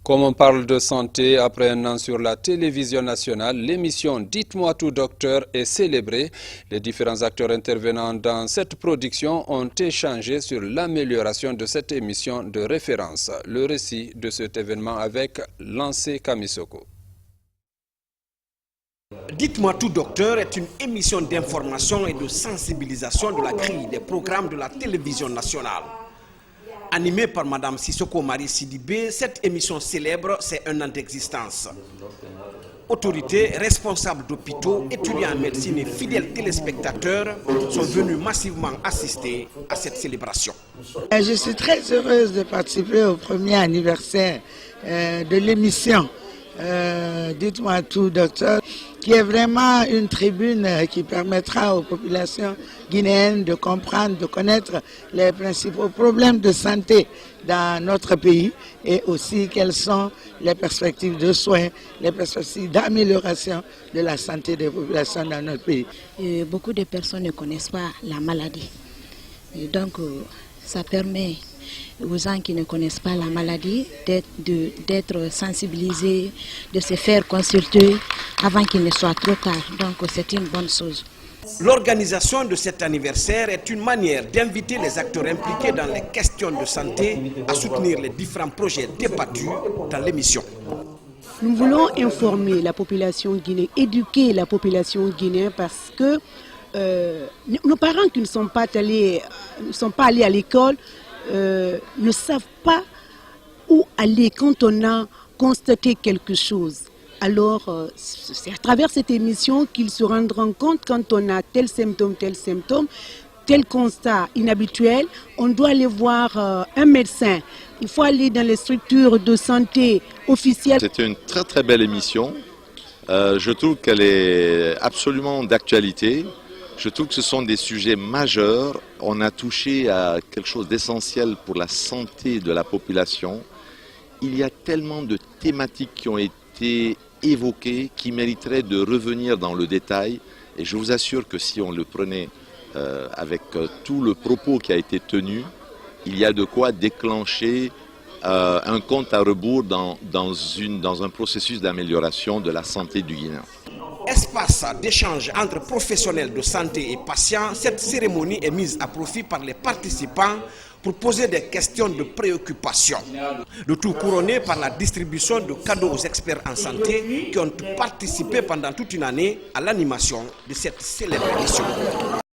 Comme on parle de santé après un an sur la télévision nationale, l'émission Dites-moi tout docteur est célébrée. Les différents acteurs intervenant dans cette production ont échangé sur l'amélioration de cette émission de référence. Le récit de cet événement avec Lancé Kamisoko. Dites-moi tout docteur est une émission d'information et de sensibilisation de la grille des programmes de la télévision nationale. Animée par Mme Sissoko Marie Sidibé, cette émission célèbre ses 1 an d'existence. Autorités, responsables d'hôpitaux, étudiants en médecine et fidèles téléspectateurs sont venus massivement assister à cette célébration. Je suis très heureuse de participer au premier anniversaire de l'émission Dites-moi tout docteur, qui est vraiment une tribune qui permettra aux populations guinéennes de comprendre, de connaître les principaux problèmes de santé dans notre pays et aussi quelles sont les perspectives de soins, les perspectives d'amélioration de la santé des populations dans notre pays. Beaucoup de personnes ne connaissent pas la maladie. Et donc, ça permet aux gens qui ne connaissent pas la maladie d'être sensibilisés, de se faire consulter avant qu'il ne soit trop tard. Donc c'est une bonne chose. L'organisation de cet anniversaire est une manière d'inviter les acteurs impliqués dans les questions de santé à soutenir les différents projets débattus dans l'émission. Nous voulons informer la population guinéenne, éduquer la population guinéenne parce que nos parents qui ne sont pas allés à l'école ne savent pas où aller quand on a constaté quelque chose. Alors, c'est à travers cette émission qu'ils se rendront compte quand on a tel symptôme, tel constat inhabituel. On doit aller voir un médecin. Il faut aller dans les structures de santé officielles. C'était une très très belle émission. Je trouve qu'elle est absolument d'actualité. Je trouve que ce sont des sujets majeurs. On a touché à quelque chose d'essentiel pour la santé de la population. Il y a tellement de thématiques qui ont été évoquées qui mériteraient de revenir dans le détail. Et je vous assure que si on le prenait avec tout le propos qui a été tenu, il y a de quoi déclencher un compte à rebours dans un processus d'amélioration de la santé du Guinéen. Espace d'échange entre professionnels de santé et patients, cette cérémonie est mise à profit par les participants pour poser des questions de préoccupation. Le tout couronné par la distribution de cadeaux aux experts en santé qui ont participé pendant toute une année à l'animation de cette célèbre émission.